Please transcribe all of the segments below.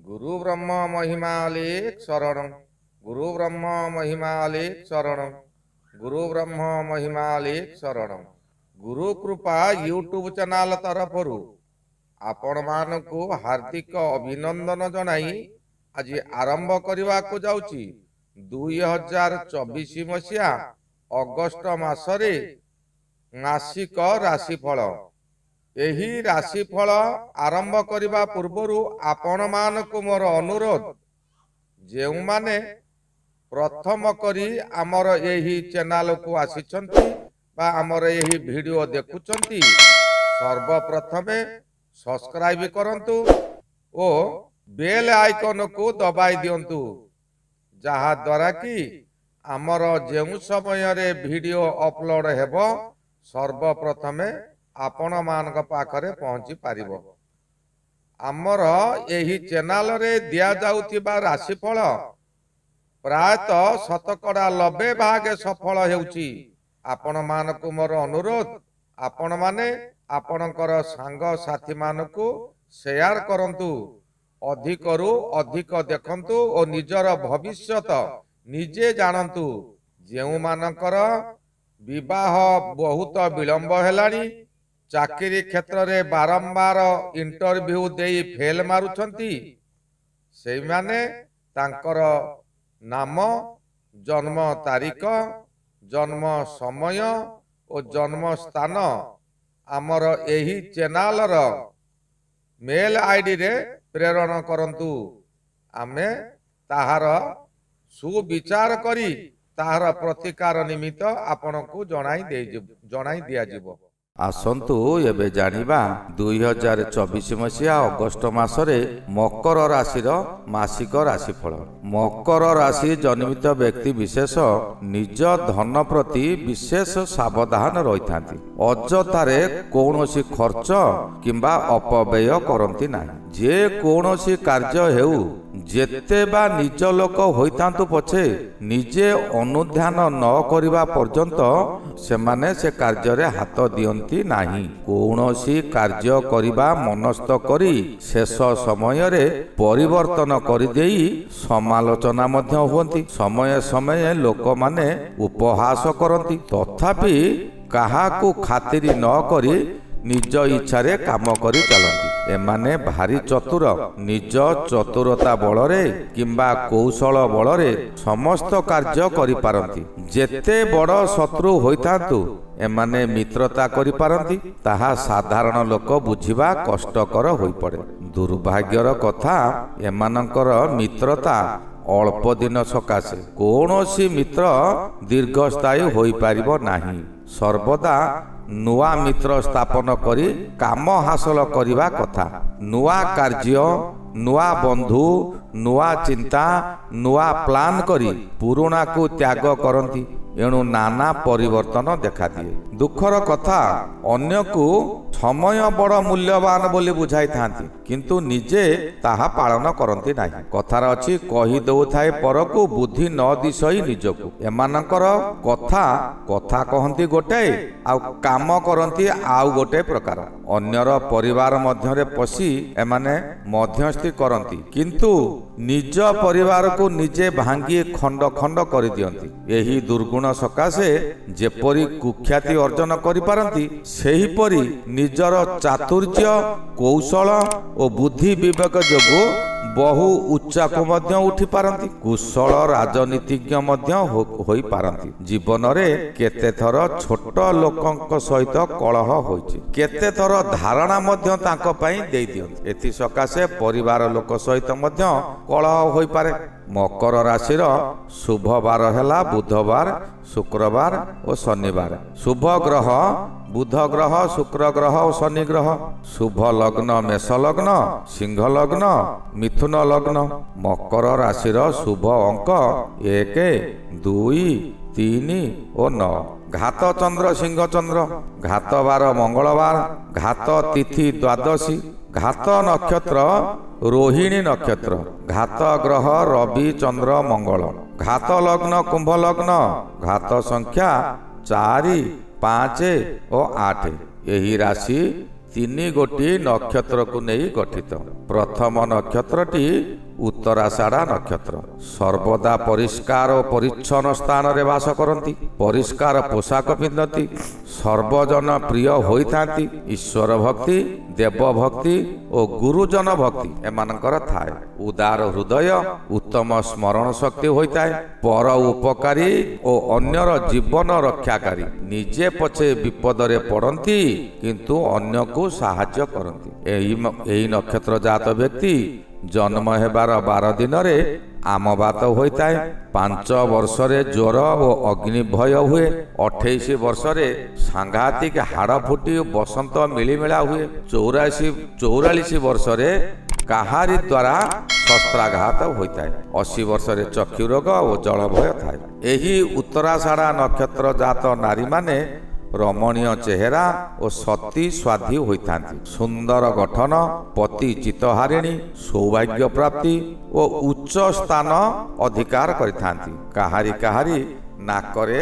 गुरु ब्रह्म महिमालेख शरणं गुरु ब्रह्म महिमालेख शरणं गुरु ब्रह्म महिमालेख शरणं गुरु कृपा यूट्यूब चैनल तरफरु आपण मानकु हार्दिक अभिनंदन जनाई आज आरंभ करने को जाउची 2024 मसीहा अगस्ट मासरे मासिक राशिफल। एही राशिफल आरंभ करने पूर्वर आपण मानकु मोर अनुरोध जेउ माने प्रथम करी आमर एही चैनल को आसिछंती बा आमर एही वीडियो देखुछंती सर्वप्रथमे सब्सक्राइब करंतु ओ बेल आइकन को दबाई दियंतु जहा द्वारा कि आमर जेउ समय रे वीडियो अपलोड हेबो सर्वप्रथमे आपण मानक पाखरे पहुंची पारिबो। आमर एही चैनल रे दिया जाउतिबा राशिफल प्रायतः शतकड़ा 90 भाग सफल हेउची। आपण मानकु मोर अनुरोध आपण माने आपणकर सांग साथी मानकु शेयर करंतु अधिकरु अधिक देखंतु और निजर भविष्यत निजे जानंतु। जेउ मानकर विवाह बहुत विलंब हेलानी चाकरी क्षेत्र रे बारंबार इंटरव्यू देई फेल मारुछंती से माने तांकर नाम जन्म तारीख जन्म समय और जन्म स्थान आमर एही चैनल रो मेल आईडी रे प्रेरण करंतु। आमे ताहार सुविचार करी ताहार प्रतिकार निमित्त आपनकु जणाई दिया जिवो। आसंतु एबे जानिबा 2024 मसीहा अगस्ट मासरे मकर राशि मासिक राशिफल। मकर राशि जन्मित व्यक्ति विशेष निज धन प्रति विशेष सावधान रही थांती। अजथारे कौनसी खर्च किंबा अपव्यय करंती नाही। जे कौनसी कार्य हेउ जेते बा निज लोक होइतांतु पछे निजे अनुध्यान न करिबा पर्यंत सेमाने से कार्य रे हाथ दियंती नाही। कौनसी कार्य करिबा मनस्थ करी शेष समय रे परिवर्तन करि देई समालोचना मध्य होंती। समय समय लोक माने उपहास करंती तथापि काहाकू खातिरी न करी निज इच्छारे काम करी चलती। एमाने भारी चतुर निज चतुरता बलरे किंबा कौशल बलरे समस्त कार्य करि पारंती। जेते बड़ शत्रु होइतांतु एमाने मित्रता करि पारंती ताहा साधारण लोक बुझिबा कष्टकर होई पड़े। दुर्भाग्यर कथा एमानकर मित्रता अल्प दिन सकाशे कौनसी मित्र दीर्घस्थायी होई पारिबो नाही। सर्वदा नुआ मित्र स्थापन करी काम हासिल करिबा कथा। नुआ कार्य नुआ बंधु नुआ चिंता नुआ प्लान करी पुराणा को त्याग करती एणु नाना परिवर्तन देखा दिए। दुखर कथा अन्य को समय बड़ मूल्यवान बोली बुझाई थांती किंतु निजे ताहा पालन करती नाही। कथार अछि कहि दउथाय परकु बुद्धि न दिसई निजकु। एमानकर कथा कथा कहंती गोटे आ काम करंती आउ गोटे प्रकार। अन्यर परिवार मध्यरे पसी एमाने मध्यस्थी करंती किंतु निज परिवार को निजे भांगी खंड खंड कर दियंती। एही दुर्गुण सकाशे जेपरी कुख्याति अर्जन करि पारंती सेहीपरि निजर चातुर्य कौशल और बुद्धि विवेक जोगु बहु उच्चा को मध्य उठी पारंती। कुशल राजनीतिज्ञ मध्य होई पारंती। जीवन रे केते थर छोट लोकंक सहित कलह होईची केते थर धारणा मध्य तांको पई देई दियंती। एथि सकाशे परिवार लोक सहित मध्य कलह होई पारे। मकर राशिर शुभ बार हेला बुधवार शुक्रवार और शनिवार। शुभ ग्रह बुध ग्रह शुक्र ग्रह और शनि ग्रह। शुभ लग्न मेष लग्न सिंह लग्न मिथुन लग्न। मकर राशिर शुभ अंक 1 2 3 और 9। घात चंद्र सिंह चंद्र। घात बार मंगलवार। घात तिथि द्वादशी। घात नक्षत्र रोहिणी नक्षत्र। घात ग्रह रवि चंद्र मंगल। घात लग्न कुंभ लग्न। घात संख्या 4 5 और 8। यही राशि ତିନି ଗୋଟି ନକ୍ଷତ୍ରକୁ ନେଇ ଗଠିତ। ପ୍ରଥମ ନକ୍ଷତ୍ରଟି ଉତ୍ତରାଷାଢ଼ା ନକ୍ଷତ୍ର। ସର୍ବଦା ପରିଷ୍କାର ଓ ପରିଚ୍ଛନ୍ନ ସ୍ଥାନରେ ବାସ କରନ୍ତି, ପରିଷ୍କାର ପୋଷାକ ପିନ୍ଧନ୍ତି, ସର୍ବଜନ ପ୍ରିୟ ହୋଇଥାନ୍ତି। ଈଶ୍ୱର ଭକ୍ତି, ଦେବ ଭକ୍ତି ଓ ଗୁରୁଜନ ଭକ୍ତି ଏମାନଙ୍କର ଥାଏ। ଉଦାର ହୃଦୟ, ଉତ୍ତମ ସ୍ମରଣ ଶକ୍ତି ହୋଇଥାଏ। ପର ଉପକାରୀ ଓ ଅନ୍ୟର ଜୀବନ ରକ୍ଷାକାରୀ। ନିଜେ ପଛେ ବିପଦରେ ପଡ଼ନ୍ତି କିନ୍ତୁ ଅନ୍ୟକୁ ସାହାଯ୍ୟ କରନ୍ତି। ଏହି ନକ୍ଷତ୍ର ଜାତ ବ୍ୟକ୍ତି ଜନ୍ମ ହେବାର 12 ଦିନରେ ଆମବାତ ହୋଇଥାଏ। 5 ବର୍ଷରେ ଜ୍ୱର ଓ ଅଗ୍ନି ଭୟ ହୁଏ। 28 ବର୍ଷରେ ସାଂଘାତିକ ହାଡ଼ ଫୁଟି ବସନ୍ତ ମିଳିମିଳା ହୁଏ। 44 ବର୍ଷରେ କାହାରି ଦ୍ୱାରା ଶସ୍ତ୍ରାଘାତ ହୋଇଥାଏ। 80 ବର୍ଷରେ ଚକ୍ଷୁ ରୋଗ ଓ ଜଳ ଭୟ ଥାଏ। ଏହି ଉତ୍ତରାଷାଢ଼ା ନକ୍ଷତ୍ର ଜାତ ନାରୀମାନେ ରମଣୀୟ ଚେହେରା ଓ ସତୀ ସ୍ୱାଧୀ ହୋଇଥାନ୍ତି। ସୁନ୍ଦର ଗଠନ, ପତି ଚିତ୍ତହାରିଣୀ, ସୌଭାଗ୍ୟ ପ୍ରାପ୍ତି ଓ ଉଚ୍ଚ ସ୍ଥାନ ଅଧିକାର କରିଥାନ୍ତି। କାହାରି ନାକରେ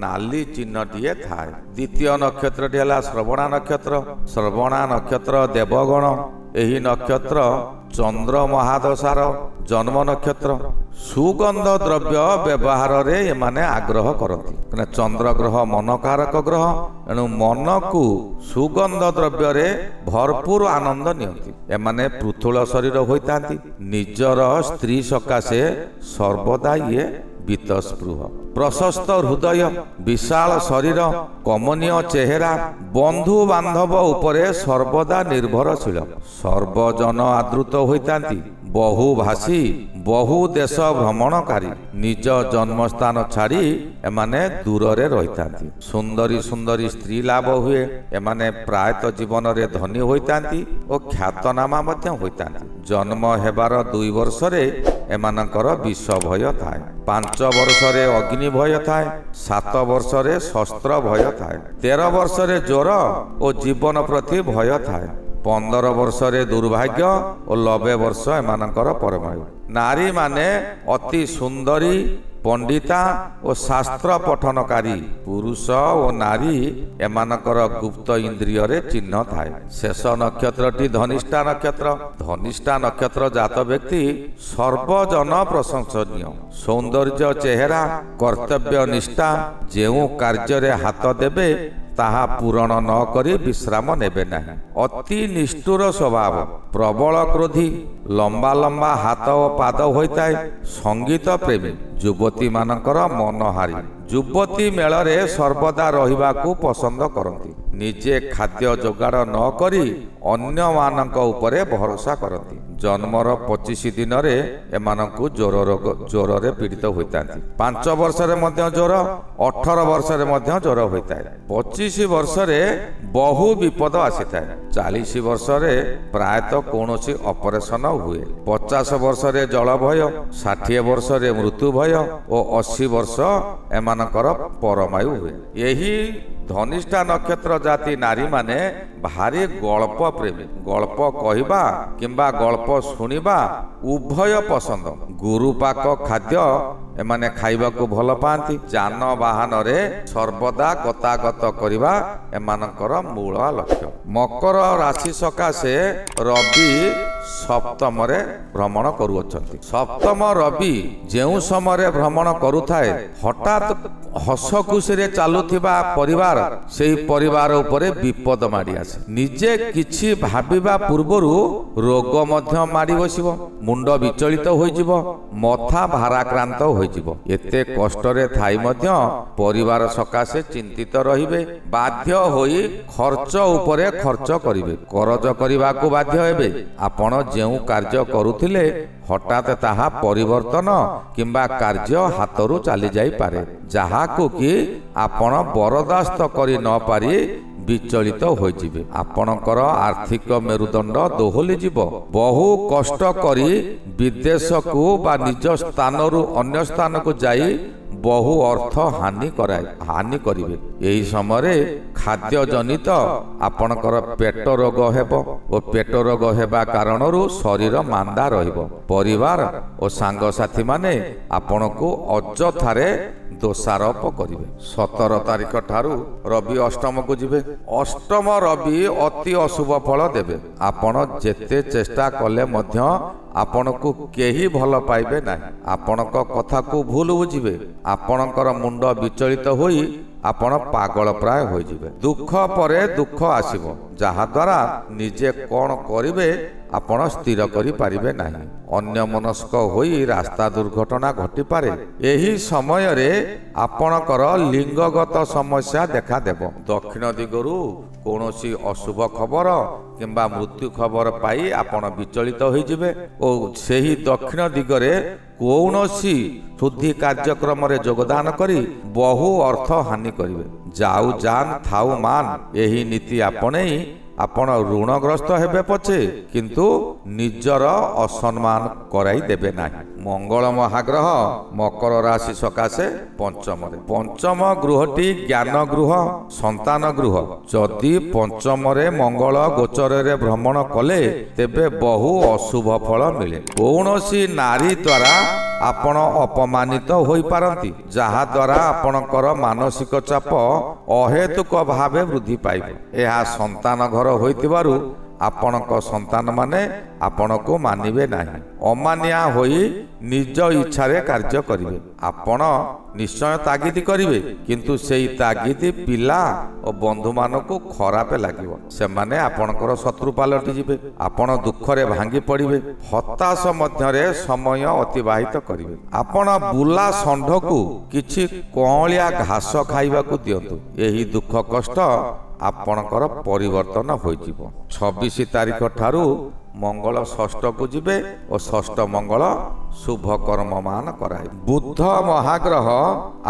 ନାଲି ଚିହ୍ନଟିଏ ଥାଏ। ଦ୍ୱିତୀୟ ନକ୍ଷତ୍ରଟି ହେଲା ଶ୍ରବଣା ନକ୍ଷତ୍ର। ଶ୍ରବଣା ନକ୍ଷତ୍ର ଦେବଗଣ। ଏହି ନକ୍ଷତ୍ର ଚନ୍ଦ୍ର ମହାଦଶାର ଜନ୍ମ ନକ୍ଷତ୍ର। ସୁଗନ୍ଧ ଦ୍ରବ୍ୟ ବ୍ୟବହାରରେ ଏମାନେ ଆଗ୍ରହ କରନ୍ତି। ଚନ୍ଦ୍ର ଗ୍ରହ ମନକାରକ ଗ୍ରହ, ଏଣୁ ମନକୁ ସୁଗନ୍ଧ ଦ୍ରବ୍ୟରେ ଭରପୁର ଆନନ୍ଦ ନିଅନ୍ତି। ଏମାନେ ପୃଥୁଳ ଶରୀର ହୋଇଥାନ୍ତି। ନିଜର ସ୍ତ୍ରୀ ସକାଶେ ସର୍ବଦା ଇଏ ବୀତସ୍ପୃହ। ପ୍ରଶସ୍ତ ହୃଦୟ, ବିଶାଳ ଶରୀର, କମନୀୟ ଚେହେରା, ବନ୍ଧୁ ବାନ୍ଧବ ଉପରେ ସର୍ବଦା ନିର୍ଭରଶୀଳ। ସର୍ବଜନ ଆଦୃତ ହୋଇଥାନ୍ତି। ବହୁ ଭାଷୀ, ବହୁ ଦେଶ ଭ୍ରମଣକାରୀ। ନିଜ ଜନ୍ମସ୍ଥାନ ଛାଡ଼ି ଏମାନେ ଦୂରରେ ରହିଥାନ୍ତି। ସୁନ୍ଦରୀ ସ୍ତ୍ରୀ ଲାଭ ହୁଏ। ଏମାନେ ପ୍ରାୟତଃ ଜୀବନରେ ଧନୀ ହୋଇଥାନ୍ତି ଓ ଖ୍ୟାତନାମା ମଧ୍ୟ ହୋଇଥାନ୍ତି। ଜନ୍ମ ହେବାର 2 ବର୍ଷରେ ଏମାନଙ୍କର ବିଷ ଭୟ ଥାଏ। 5 ବର୍ଷରେ ଅଗ୍ନି ଭୟ ଥାଏ। 7 ବର୍ଷରେ ଶସ୍ତ୍ର ଭୟ ଥାଏ। 13 ବର୍ଷରେ ଜ୍ୱର ଓ ଜୀବନ ପ୍ରତି ଭୟ ଥାଏ। 15 ବର୍ଷରେ ଦୁର୍ଭାଗ୍ୟ ଓ 90 ବର୍ଷ ଏମାନଙ୍କର ପରମାୟୁ। ନାରୀମାନେ ଅତି ସୁନ୍ଦରୀ, ପଣ୍ଡିତା ଓ ଶାସ୍ତ୍ର ପଠନକାରୀ। ପୁରୁଷ ଓ ନାରୀ ଏମାନଙ୍କର ଗୁପ୍ତ ଇନ୍ଦ୍ରିୟରେ ଚିହ୍ନ ଥାଏ। ଶେଷ ନକ୍ଷତ୍ରଟି ଧନିଷ୍ଠା ନକ୍ଷତ୍ର। ଧନିଷ୍ଠା ନକ୍ଷତ୍ର ଜାତ ବ୍ୟକ୍ତି ସର୍ବଜନ ପ୍ରଶଂସନୀୟ। ସୌନ୍ଦର୍ଯ୍ୟ ଚେହେରା, କର୍ତ୍ତବ୍ୟ ନିଷ୍ଠା। ଯେଉଁ କାର୍ଯ୍ୟରେ ହାତ ଦେବେ ତାହା ପୂରଣ ନ କରି ବିଶ୍ରାମ ନେବେ ନାହିଁ। ଅତି ନିଷ୍ଠୁର ସ୍ୱଭାବ, ପ୍ରବଳ କ୍ରୋଧୀ, ଲମ୍ବା ଲମ୍ବା ହାତ ଓ ପାଦ ହୋଇଥାଏ। ସଙ୍ଗୀତ ପ୍ରେମୀ, ଯୁବତୀମାନଙ୍କର ମନହାରି। ଯୁବତୀ ମେଳରେ ସର୍ବଦା ରହିବାକୁ ପସନ୍ଦ କରନ୍ତି। ନିଜେ ଖାଦ୍ୟ ଯୋଗାଡ଼ ନ କରି ଅନ୍ୟମାନଙ୍କ ଉପରେ ଭରସା କରନ୍ତି। ଜନ୍ମର 25 ଦିନରେ ଏମାନଙ୍କୁ ଜ୍ୱରରେ ପୀଡ଼ିତ ହୋଇଥାନ୍ତି। 5 ବର୍ଷରେ ମଧ୍ୟ ଜ୍ୱର, 18 ବର୍ଷରେ ମଧ୍ୟ ଜ୍ୱର ହୋଇଥାଏ। 25 ବର୍ଷରେ ବହୁ ବିପଦ ଆସିଥାଏ। 40 ବର୍ଷରେ ପ୍ରାୟତଃ କୌଣସି ଅପରେସନ ହୁଏ। 50 ବର୍ଷରେ ଜଳ ଭୟ, 60 ବର୍ଷରେ ମୃତ୍ୟୁ ଭୟ ଓ 80 ବର୍ଷ ଏମାନଙ୍କର ପରମାୟୁ ହୁଏ। ଏହି ଧନିଷ୍ଠା ନକ୍ଷତ୍ର ଜାତି ନାରୀମାନେ ଭାରି ଗଳ୍ପ ପ୍ରେମୀ। ଗଳ୍ପ କହିବା କିମ୍ବା ଗଳ୍ପ ଶୁଣିବା ଉଭୟ ପସନ୍ଦ। ଗୁରୁପାକ ଖାଦ୍ୟ ଏମାନେ ଖାଇବାକୁ ଭଲ ପାଆନ୍ତି। ଯାନବାହନରେ ସର୍ବଦା ଗତାଗତ କରିବା ଏମାନଙ୍କର ମୂଳ ଲକ୍ଷ୍ୟ। ମକର ରାଶି ସକାଶେ ରବି ସପ୍ତମରେ ଭ୍ରମଣ କରୁଅଛନ୍ତି। ସପ୍ତମ ରବି ଯେଉଁ ସମୟରେ ଭ୍ରମଣ କରୁଥାଏ, ହଠାତ୍ ହସ ଖୁସିରେ ଚାଲୁଥିବା ପରିବାର, ସେହି ପରିବାର ଉପରେ ବିପଦ ମାଡ଼ି ଆସେ। ନିଜେ କିଛି ଭାବିବା ପୂର୍ବରୁ ରୋଗ ମଧ୍ୟ ମାଡ଼ି ବସିବ। ମୁଣ୍ଡ ବିଚଳିତ ହୋଇଯିବ, ମଥା ଭାରାକ୍ରାନ୍ତ ହୋଇଯିବ। ଏତେ କଷ୍ଟରେ ଥାଇ ମଧ୍ୟ ପରିବାର ସକାଶେ ଚିନ୍ତିତ ରହିବେ। ବାଧ୍ୟ ହୋଇ ଖର୍ଚ୍ଚ ଉପରେ ଖର୍ଚ୍ଚ କରିବେ। କରଜ କରିବାକୁ ବାଧ୍ୟ ହେବେ। ଆପଣ ଯେଉଁ କାର୍ଯ୍ୟ କରୁଥିଲେ ହଠାତ୍ ତାହା ପରିବର୍ତ୍ତନ କିମ୍ବା କାର୍ଯ୍ୟ ହାତରୁ ଚାଲି ଯାଇପାରେ, ଯାହାକୁ କି ଆପଣ ବରଦାସ୍ତ କରି ନ ପାରି ବିଚଳିତ ହୋଇଯିବେ। ଆପଣଙ୍କର ଆର୍ଥିକ ମେରୁଦଣ୍ଡ ଦୋହଲିଯିବ। ବହୁ କଷ୍ଟ କରି ବିଦେଶକୁ ବା ନିଜ ସ୍ଥାନରୁ ଅନ୍ୟ ସ୍ଥାନକୁ ଯାଇ ବହୁ ଅର୍ଥ ହାନି କରିବେ। ଏହି ସମୟରେ ଖାଦ୍ୟ ଜନିତ ଆପଣଙ୍କର ପେଟ ରୋଗ ହେବ ଓ ପେଟ ରୋଗ ହେବା କାରଣରୁ ଶରୀର ମାନ୍ଦା ରହିବ। ପରିବାର ଓ ସାଙ୍ଗସାଥୀମାନେ ଆପଣଙ୍କୁ ଅଯଥାରେ ଦୋଷାରୋପ କରିବେ। 17 ତାରିଖ ଠାରୁ ରବି ଅଷ୍ଟମକୁ ଯିବେ। ଅଷ୍ଟମ ରବି ଅତି ଅଶୁଭ ଫଳ ଦେବେ। ଆପଣ ଯେତେ ଚେଷ୍ଟା କଲେ ମଧ୍ୟ ଆପଣଙ୍କୁ କେହି ଭଲ ପାଇବେ ନାହିଁ। ଆପଣଙ୍କ କଥାକୁ ଭୁଲ ବୁଝିବେ। ଆପଣଙ୍କର ମୁଣ୍ଡ ବିଚଳିତ ହୋଇ ଆପଣ ପାଗଳ ପ୍ରାୟ ହୋଇଯିବେ। ଦୁଃଖ ପରେ ଦୁଃଖ ଆସିବ, ଯାହାଦ୍ୱାରା ନିଜେ କ'ଣ କରିବେ ଆପଣ ସ୍ଥିର କରିପାରିବେ ନାହିଁ। ଅନ୍ୟମନସ୍କ ହୋଇ ରାସ୍ତା ଦୁର୍ଘଟଣା ଘଟିପାରେ। ଏହି ସମୟରେ ଆପଣଙ୍କର ଲିଙ୍ଗଗତ ସମସ୍ୟା ଦେଖାଦେବ। ଦକ୍ଷିଣ ଦିଗରୁ କୌଣସି ଅଶୁଭ ଖବର କିମ୍ବା ମୃତ୍ୟୁ ଖବର ପାଇ ଆପଣ ବିଚଳିତ ହୋଇଯିବେ ଓ ସେହି ଦକ୍ଷିଣ ଦିଗରେ କୌଣସି ଶୁଦ୍ଧି କାର୍ଯ୍ୟକ୍ରମରେ ଯୋଗଦାନ କରି ବହୁ ଅର୍ଥ ହାନି କରିବେ। ଯାଉ ଜାନ୍ ଥାଉ ମାନ ଏହି ନୀତି ଆପଣେଇ ଆପଣ ଋଣଗ୍ରସ୍ତ ହେବେ ପଛେ କିନ୍ତୁ ନିଜର ଅସମ୍ମାନ କରାଇ ଦେବେ ନାହିଁ। ମଙ୍ଗଳ ମହାଗ୍ରହ ମକର ରାଶି ସକାଶେ ପଞ୍ଚମରେ। ପଞ୍ଚମ ଗୃହଟି ଜ୍ଞାନ ଗୃହ, ସନ୍ତାନ ଗୃହ। ଯଦି ପଞ୍ଚମରେ ମଙ୍ଗଳ ଗୋଚରରେ ଭ୍ରମଣ କଲେ ତେବେ ବହୁ ଅଶୁଭ ଫଳ ମିଳେ। କୌଣସି ନାରୀ ଦ୍ୱାରା ଆପଣ ଅପମାନିତ ହୋଇପାରନ୍ତି, ଯାହାଦ୍ୱାରା ଆପଣଙ୍କର ମାନସିକ ଚାପ ଅହେତୁକ ଭାବେ ବୃଦ୍ଧି ପାଇବ। ଏହା ସନ୍ତାନ ଘର ହୋଇଥିବାରୁ ଆପଣଙ୍କ ସନ୍ତାନମାନେ ଆପଣଙ୍କୁ ମାନିବେ ନାହିଁ। ଅମାନିଆ ହୋଇ ନିଜ ଇଚ୍ଛାରେ କାର୍ଯ୍ୟ କରିବେ। ଆପଣ ନିଶ୍ଚୟ ତାଗିଦ କରିବେ, କିନ୍ତୁ ସେହି ତାଗିଦ ପିଲା ଓ ବନ୍ଧୁମାନଙ୍କୁ ଖରାପ ଲାଗିବ। ସେମାନେ ଆପଣଙ୍କର ଶତ୍ରୁ ପାଲଟି ଯିବେ। ଆପଣ ଦୁଃଖରେ ଭାଙ୍ଗି ପଡ଼ିବେ। ହତାଶ ମଧ୍ୟରେ ସମୟ ଅତିବାହିତ କରିବେ। ଆପଣ ବୁଲା ଷଣ୍ଢକୁ କିଛି କଅଁଳିଆ ଘାସ ଖାଇବାକୁ ଦିଅନ୍ତୁ। ଏହି ଦୁଃଖ କଷ୍ଟ ଆପଣଙ୍କର ପରିବର୍ତ୍ତନ ହୋଇଯିବ। 26 ତାରିଖ ଠାରୁ ମଙ୍ଗଳ ଷଷ୍ଠକୁ ଯିବେ ଓ ଷଷ୍ଠ ମଙ୍ଗଳ ଶୁଭ କର୍ମମାନ କରାଇବେ। ବୁଧ ମହାଗ୍ରହ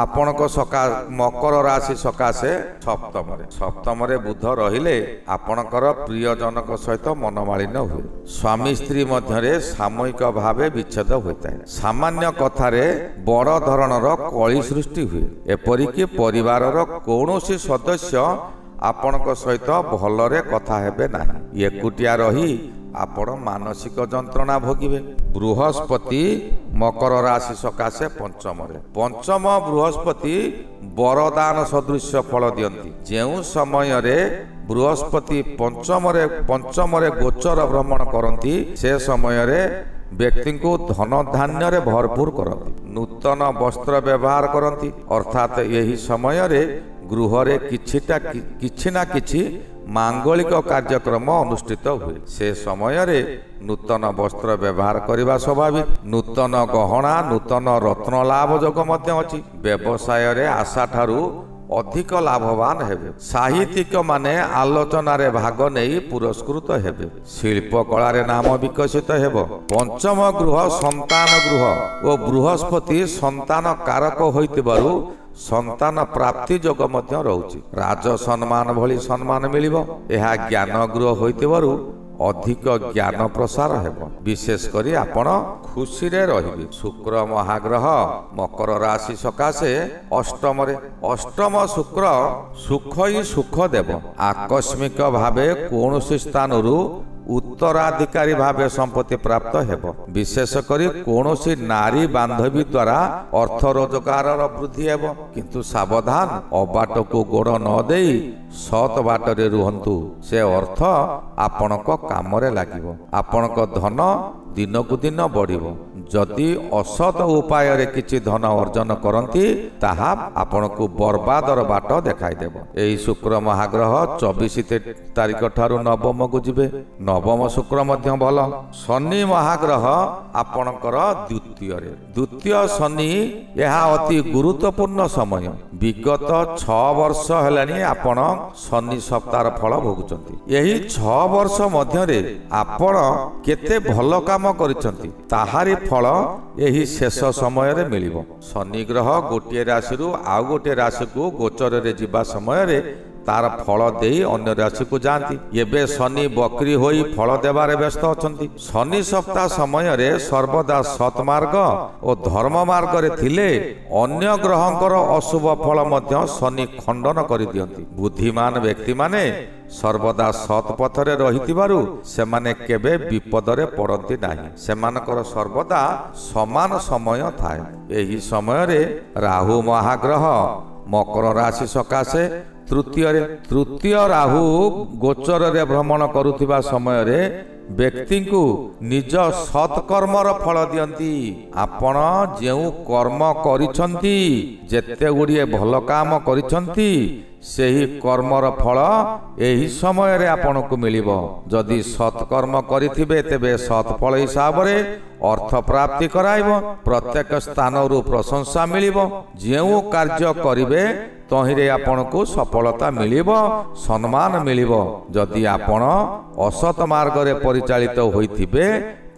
ଆପଣଙ୍କ ମକର ରାଶି ସକାଶେ ସପ୍ତମରେ ବୁଧ ରହିଲେ ଆପଣଙ୍କର ପ୍ରିୟଜନଙ୍କ ସହିତ ମନମାଳିନ୍ୟ ହୁଏ। ସ୍ୱାମୀ ସ୍ତ୍ରୀ ମଧ୍ୟରେ ସାମୟିକ ଭାବେ ବିଚ୍ଛେଦ ହୋଇଥାଏ। ସାମାନ୍ୟ କଥାରେ ବଡ଼ ଧରଣର କଳି ସୃଷ୍ଟି ହୁଏ। ଏପରିକି ପରିବାରର କୌଣସି ସଦସ୍ୟ ଆପଣଙ୍କ ସହିତ ଭଲରେ କଥା ହେବେ ନାହିଁ। ଏକୁଟିଆ ରହି ଆପଣ ମାନସିକ ଯନ୍ତ୍ରଣା ଭୋଗିବେ। ବୃହସ୍ପତି ମକର ରାଶି ସକାଶେ ପଞ୍ଚମରେ। ପଞ୍ଚମ ବୃହସ୍ପତି ବରଦାନ ସଦୃଶ୍ୟ ଫଳ ଦିଅନ୍ତି। ଯେଉଁ ସମୟରେ ବୃହସ୍ପତି ପଞ୍ଚମରେ ଗୋଚର ଭ୍ରମଣ କରନ୍ତି ସେ ସମୟରେ ବ୍ୟକ୍ତିଙ୍କୁ ଧନ ଧାନ୍ୟରେ ଭରପୁର କରନ୍ତି। ନୂତନ ବସ୍ତ୍ର ବ୍ୟବହାର କରନ୍ତି, ଅର୍ଥାତ୍ ଏହି ସମୟରେ ଗୃହରେ କିଛି ନା କିଛି ମାଙ୍ଗଳିକ କାର୍ଯ୍ୟକ୍ରମ ଅନୁଷ୍ଠିତ ହୁଏ। ସେ ସମୟରେ ନୂତନ ବସ୍ତ୍ର ବ୍ୟବହାର କରିବା ସ୍ୱାଭାବିକ। ନୂତନ ଗହଣା, ନୂତନ ରତ୍ନ ଲାଭ ଯୋଗ ମଧ୍ୟ ଅଛି। ବ୍ୟବସାୟରେ ଆଶା ଠାରୁ ଅଧିକ ଲାଭବାନ ହେବେ। ସାହିତ୍ୟିକ ମାନେ ଆଲୋଚନାରେ ଭାଗ ନେଇ ପୁରସ୍କୃତ ହେବେ। ଶିଳ୍ପ କଳାରେ ନାମ ବିକଶିତ ହେବ। ପଞ୍ଚମ ଗୃହ ସନ୍ତାନ ଗୃହ ଓ ବୃହସ୍ପତି ସନ୍ତାନ କାରକ ହୋଇଥିବାରୁ ସନ୍ତାନ ପ୍ରାପ୍ତି ଯୋଗ ମଧ୍ୟ ରହୁଛି। ରାଜ ସମ୍ମାନ ଭଳି ସମ୍ମାନ ମିଳିବ। ଏହା ଜ୍ଞାନ ଗୃହ ହୋଇଥିବାରୁ ଅଧିକ ଜ୍ଞାନ ପ୍ରସାର ହେବ। ବିଶେଷ କରି ଆପଣ ଖୁସିରେ ରହିବେ। ଶୁକ୍ର ମହାଗ୍ରହ ମକର ରାଶି ସକାଶେ ଅଷ୍ଟମରେ। ଅଷ୍ଟମ ଶୁକ୍ର ସୁଖ ହିଁ ସୁଖ ଦେବ। ଆକସ୍ମିକ ଭାବେ କୌଣସି ସ୍ଥାନରୁ ଉତ୍ତରାଧିକାରୀ ଭାବେ ସମ୍ପତ୍ତି ପ୍ରାପ୍ତ ହେବ। ବିଶେଷ କରି କୌଣସି ନାରୀ ବାନ୍ଧବୀ ଦ୍ୱାରା ଅର୍ଥ ରୋଜଗାରର ବୃଦ୍ଧି ହେବ। କିନ୍ତୁ ସାବଧାନ, ଅବାଟକୁ ଗୋଡ଼ ନ ଦେଇ ସତ୍ ବାଟରେ ରୁହନ୍ତୁ। ସେ ଅର୍ଥ ଆପଣଙ୍କ କାମରେ ଲାଗିବ। ଆପଣଙ୍କ ଧନ ଦିନକୁ ଦିନ ବଢ଼ିବ। ଯଦି ଅସତ ଉପାୟରେ କିଛି ଧନ ଅର୍ଜନ କରନ୍ତି ତାହା ଆପଣଙ୍କୁ ବର୍ବାଦର ବାଟ ଦେଖାଇଦେବ। ଏହି ଶୁକ୍ର ମହାଗ୍ରହ 24 ତାରିଖ ଠାରୁ ନବମକୁ ଯିବେ। ନବମ ଶୁକ୍ର ମଧ୍ୟ ଭଲ। ଶନି ମହାଗ୍ରହ ଆପଣଙ୍କର ଦ୍ୱିତୀୟ ଶନି। ଏହା ଅତି ଗୁରୁତ୍ୱପୂର୍ଣ୍ଣ ସମୟ। ବିଗତ 6 ବର୍ଷ ହେଲାଣି ଆପଣ ଶନି ସପ୍ତାହର ଫଳ ଭୋଗୁଛନ୍ତି। ଏହି 6 ବର୍ଷ ମଧ୍ୟରେ ଆପଣ କେତେ ଭଲ କାମ କରିଛନ୍ତି ତାହାରି ଫଳ ଏହି ଶେଷ ସମୟରେ ମିଳିବ। ଶନି ଗ୍ରହ ଗୋଟିଏ ରାଶିରୁ ଆଉ ଗୋଟିଏ ରାଶିକୁ ଗୋଚରରେ ଯିବା ସମୟରେ ତାର ଫଳ ଦେଇ ଅନ୍ୟ ରାଶିକୁ ଯାଆନ୍ତି। ଏବେ ଶନି ବକ୍ରି ହୋଇ ଫଳ ଦେବାରେ ବ୍ୟସ୍ତ ଅଛନ୍ତି। ଶନି ସପ୍ତାହ ସମୟରେ ସର୍ବଦା ସତ୍ମାର୍ଗ ଓ ଧର୍ମ ମାର୍ଗରେ ଥିଲେ ଅନ୍ୟ ଗ୍ରହଙ୍କର ଅଶୁଭ ଫଳ ମଧ୍ୟ ଶନି ଖଣ୍ଡନ କରିଦିଅନ୍ତି। ବୁଦ୍ଧିମାନ ବ୍ୟକ୍ତିମାନେ ସର୍ବଦା ସତ୍ ପଥରେ ରହିଥିବାରୁ ସେମାନେ କେବେ ବିପଦରେ ପଡ଼ନ୍ତି ନାହିଁ। ସେମାନଙ୍କର ସର୍ବଦା ସମାନ ସମୟ ଥାଏ। ଏହି ସମୟରେ ରାହୁ ମହାଗ୍ରହ ମକର ରାଶି ସକାଶେ ତୃତୀୟ ରାହୁ ଗୋଚରରେ ଭ୍ରମଣ କରୁଥିବା ସମୟରେ ବ୍ୟକ୍ତିଙ୍କୁ ନିଜ ସତ୍କର୍ମର ଫଳ ଦିଅନ୍ତି। ଆପଣ ଯେଉଁ କର୍ମ କରିଛନ୍ତି, ଯେତେ ଗୁଡ଼ିଏ ଭଲ କାମ କରିଛନ୍ତି, ସେହି କର୍ମର ଫଳ ଏହି ସମୟରେ ଆପଣଙ୍କୁ ମିଳିବ। ଯଦି ସତ୍କର୍ମ କରିଥିବେ ତେବେ ସତ୍ଫଳ ହିସାବରେ ଅର୍ଥ ପ୍ରାପ୍ତି କରାଇବ। ପ୍ରତ୍ୟେକ ସ୍ଥାନରୁ ପ୍ରଶଂସା ମିଳିବ। ଯେଉଁ କାର୍ଯ୍ୟ କରିବେ ତହିଁରେ ଆପଣଙ୍କୁ ସଫଳତା ମିଳିବ, ସମ୍ମାନ ମିଳିବ। ଯଦି ଆପଣ ଅସତ ମାର୍ଗରେ ପରିଚାଳିତ ହୋଇଥିବେ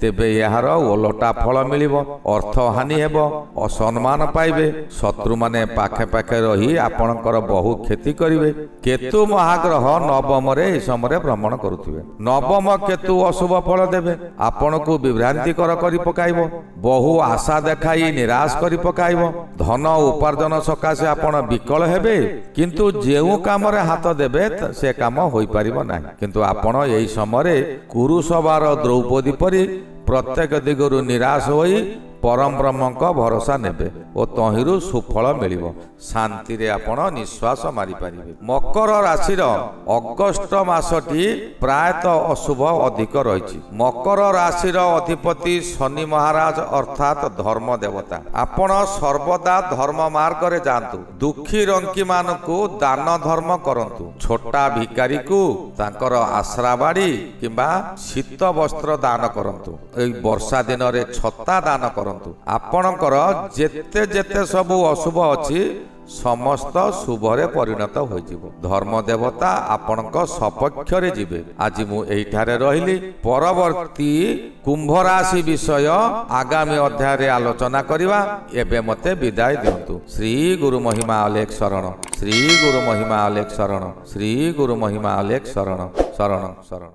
ତେବେ ଏହାର ଓଲଟା ଫଳ ମିଳିବ। ଅର୍ଥ ହାନି ହେବ, ଅସମ୍ମାନ ପାଇବେ। ଶତ୍ରୁମାନେ ପାଖେ ପାଖେ ରହି ଆପଣଙ୍କର ବହୁ କ୍ଷତି କରିବେ। କେତୁ ମହାଗ୍ରହ ନବମରେ ଏହି ସମୟରେ ଭ୍ରମଣ କରୁଥିବେ। ନବମ କେତୁ ଅଶୁଭ ଫଳ ଦେବେ। ଆପଣଙ୍କୁ ବିଭ୍ରାନ୍ତିକର କରି ପକାଇବ। ବହୁ ଆଶା ଦେଖାଇ ନିରାଶ କରି ପକାଇବ। ଧନ ଉପାର୍ଜନ ସକାଶେ ଆପଣ ବିକଳ ହେବେ, କିନ୍ତୁ ଯେଉଁ କାମରେ ହାତ ଦେବେ ସେ କାମ ହୋଇପାରିବ ନାହିଁ। କିନ୍ତୁ ଆପଣ ଏହି ସମୟରେ କୁରୁସଭାର ଦ୍ରୌପଦୀ ପରି ପ୍ରତ୍ୟେକ ଦିଗରୁ ନିରାଶ ହୋଇ ପରମ ବ୍ରହ୍ମଙ୍କ ଭରସା ନେବେ ଓ ତହିଁରୁ ସୁଫଳ ମିଳିବ। ଶାନ୍ତିରେ ଆପଣ ନିଶ୍ୱାସ ମାରିପାରିବେ। ମକର ରାଶିର ଅଗଷ୍ଟ ମାସଟି ପ୍ରାୟତଃ ଅଶୁଭ ଅଧିକ ରହିଛି। ମକର ରାଶିର ଅଧିପତି ଶନି ମହାରାଜ ଅର୍ଥାତ୍ ଧର୍ମ ଦେବତା। ଆପଣ ସର୍ବଦା ଧର୍ମ ମାର୍ଗରେ ଯାଆନ୍ତୁ। ଦୁଃଖୀ ରଙ୍କି ମାନଙ୍କୁ ଦାନ ଧର୍ମ କରନ୍ତୁ। ଛୋଟା ଭିକାରୀକୁ ତାଙ୍କର ଆଶ୍ରା ବାଡ଼ି କିମ୍ବା ଶୀତ ବସ୍ତ୍ର ଦାନ କରନ୍ତୁ। ଏହି ବର୍ଷା ଦିନରେ ଛତା ଦାନ କରନ୍ତୁ। ଆପଣଙ୍କର ଯେତେ ଯେତେ ସବୁ ଅଶୁଭ ଅଛି ସମସ୍ତ ଶୁଭରେ ପରିଣତ ହୋଇଯିବ। ଧର୍ମ ଦେବତା ଆପଣଙ୍କ ସପକ୍ଷରେ ଯିବେ। ଆଜି ମୁଁ ଏଇଠାରେ ରହିଲି। ପରବର୍ତ୍ତୀ କୁମ୍ଭ ରାଶି ବିଷୟ ଆଗାମୀ ଅଧ୍ୟାୟରେ ଆଲୋଚନା କରିବା। ଏବେ ମୋତେ ବିଦାୟ ଦିଅନ୍ତୁ। ଶ୍ରୀ ଗୁରୁ ମହିମା ଅଲେଖ ଶରଣ। ଶ୍ରୀ ଗୁରୁ ମହିମା ଅଲେଖ ଶରଣ। ଶ୍ରୀ ଗୁରୁ ମହିମା ଅଲେଖ ଶରଣ। ଶରଣ ଶରଣ।